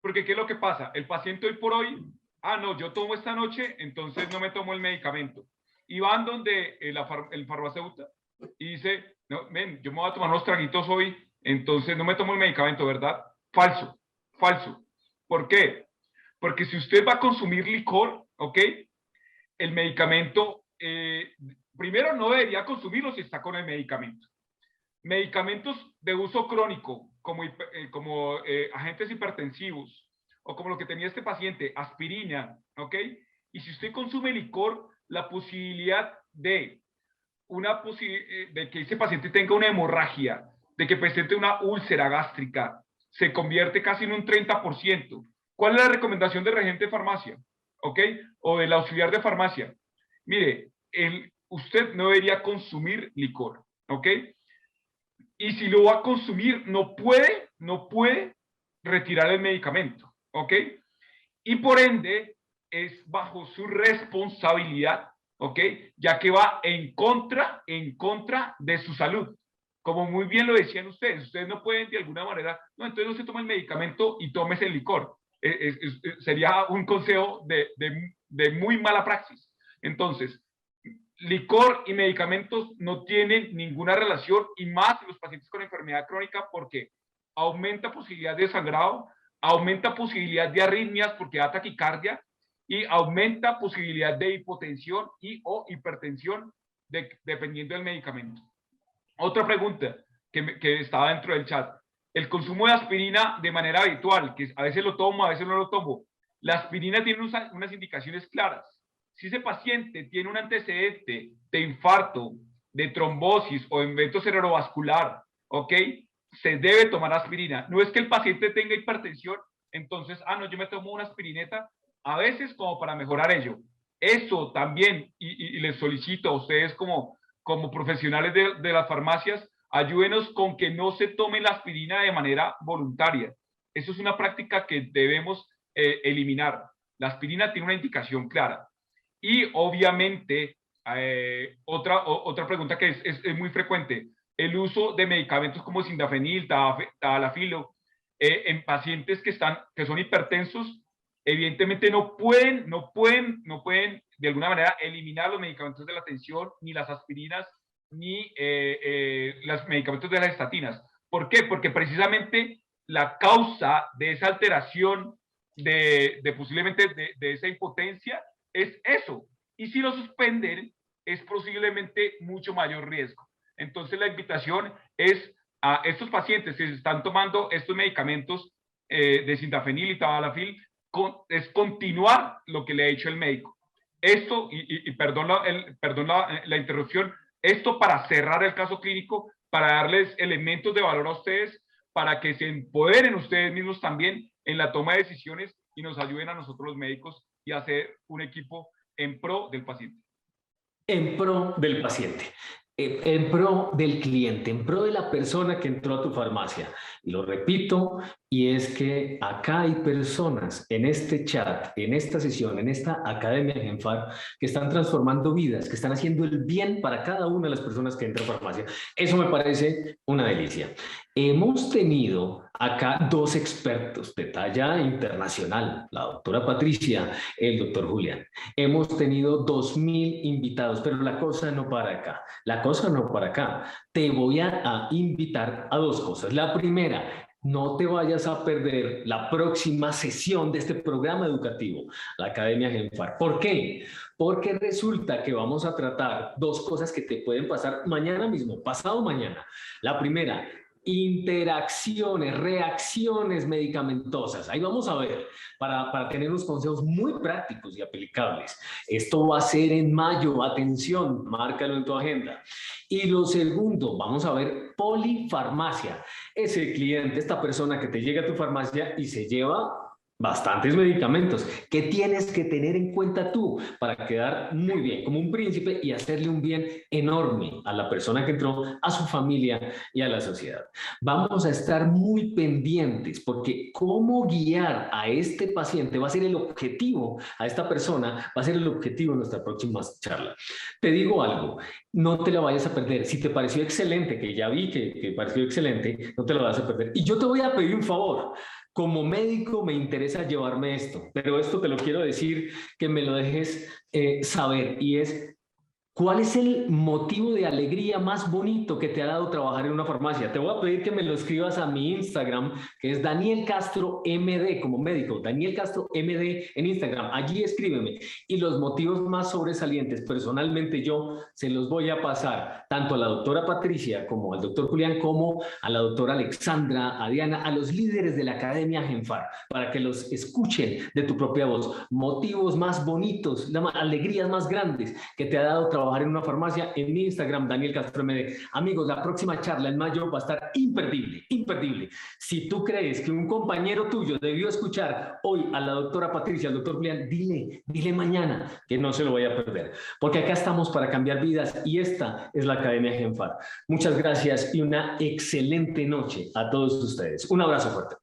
Porque, ¿qué es lo que pasa? El paciente hoy por hoy, no, yo tomo esta noche, entonces no me tomo el medicamento. Y van donde el farmacéutico y dice, no, ven, yo me voy a tomar unos traguitos hoy, entonces no me tomo el medicamento, ¿verdad? Falso, falso. ¿Por qué? Porque si usted va a consumir licor, ¿ok? El medicamento, primero no debería consumirlo si está con el medicamento. Medicamentos de uso crónico, como agentes hipertensivos, o como lo que tenía este paciente, aspirina, ¿ok? Y si usted consume licor, la posibilidad de de que ese paciente tenga una hemorragia, de que presente una úlcera gástrica, se convierte casi en un 30%. ¿Cuál es la recomendación del regente de farmacia? ¿Ok? O del auxiliar de farmacia. Mire, usted no debería consumir licor, ¿ok? Y si lo va a consumir, no puede retirar el medicamento, ¿ok? Y por ende, es bajo su responsabilidad, ¿ok? Ya que va en contra de su salud. Como muy bien lo decían ustedes no pueden de alguna manera, no, entonces no se toma el medicamento y tomes el licor. Sería un consejo de muy mala praxis. Entonces, licor y medicamentos no tienen ninguna relación y más en los pacientes con enfermedad crónica porque aumenta posibilidad de sangrado, aumenta posibilidad de arritmias porque da taquicardia y aumenta posibilidad de hipotensión y o hipertensión dependiendo del medicamento. Otra pregunta que estaba dentro del chat. El consumo de aspirina de manera habitual, que a veces lo tomo, a veces no lo tomo. La aspirina tiene unas indicaciones claras. Si ese paciente tiene un antecedente de infarto, de trombosis o evento cerebrovascular, ¿ok? Se debe tomar aspirina. No es que el paciente tenga hipertensión, entonces, no, yo me tomo una aspirineta, a veces como para mejorar ello. Eso también, y les solicito a ustedes como profesionales de las farmacias, ayúdenos con que no se tome la aspirina de manera voluntaria. Eso es una práctica que debemos eliminar. La aspirina tiene una indicación clara. Y obviamente, otra pregunta que es muy frecuente, el uso de medicamentos como sildenafil, tadalafilo, en pacientes que son hipertensos, evidentemente no pueden de alguna manera eliminar los medicamentos de la tensión, ni las aspirinas, ni los medicamentos de las estatinas. ¿Por qué? Porque precisamente la causa de esa alteración posiblemente de esa impotencia es eso. Y si lo suspenden, es posiblemente mucho mayor riesgo. Entonces la invitación es a estos pacientes que se están tomando estos medicamentos de sintafenil y tadalafil, es continuar lo que le ha dicho el médico. Esto, perdón, la interrupción, esto para cerrar el caso clínico, para darles elementos de valor a ustedes, para que se empoderen ustedes mismos también en la toma de decisiones y nos ayuden a nosotros los médicos y a hacer un equipo en pro del paciente. En pro del paciente, en pro del cliente, en pro de la persona que entró a tu farmacia. Y lo repito, y es que acá hay personas en este chat, en esta sesión, en esta Academia Genfar, que están transformando vidas, que están haciendo el bien para cada una de las personas que entran a farmacia. Eso me parece una delicia. Hemos tenido acá dos expertos de talla internacional, la doctora Patricia, el doctor Julián. Hemos tenido 2000 invitados, pero la cosa no para acá. La cosa no para acá. Te voy a invitar a dos cosas. La primera, no te vayas a perder la próxima sesión de este programa educativo, la Academia Genfar. ¿Por qué? Porque resulta que vamos a tratar dos cosas que te pueden pasar mañana mismo, pasado mañana. La primera, interacciones, reacciones medicamentosas. Ahí vamos a ver, para tener unos consejos muy prácticos y aplicables. Esto va a ser en mayo, atención, márcalo en tu agenda. Y lo segundo, vamos a ver polifarmacia. Ese cliente, esta persona que te llega a tu farmacia y se lleva bastantes medicamentos que tienes que tener en cuenta tú para quedar muy bien, como un príncipe, y hacerle un bien enorme a la persona que entró, a su familia y a la sociedad. Vamos a estar muy pendientes porque cómo guiar a este paciente va a ser el objetivo, a esta persona va a ser el objetivo de nuestra próxima charla. Te digo algo, no te la vayas a perder. Si te pareció excelente, que ya vi que pareció excelente, no te la vas a perder. Y yo te voy a pedir un favor. Como médico me interesa llevarme esto, pero esto te lo quiero decir, que me lo dejes saber, y es: ¿cuál es el motivo de alegría más bonito que te ha dado trabajar en una farmacia? Te voy a pedir que me lo escribas a mi Instagram, que es Daniel Castro MD, como médico, Daniel Castro MD en Instagram. Allí escríbeme. Y los motivos más sobresalientes, personalmente yo se los voy a pasar tanto a la doctora Patricia, como al doctor Julián, como a la doctora Alexandra, a Diana, a los líderes de la Academia Genfar, para que los escuchen de tu propia voz. Motivos más bonitos, alegrías más grandes que te ha dado trabajar en una farmacia. En mi Instagram, Daniel Castro MD. Amigos, la próxima charla en mayo va a estar imperdible, imperdible. Si tú crees que un compañero tuyo debió escuchar hoy a la doctora Patricia, al doctor Julián, dile mañana que no se lo vaya a perder, porque acá estamos para cambiar vidas y esta es la Academia Genfar. Muchas gracias y una excelente noche a todos ustedes. Un abrazo fuerte.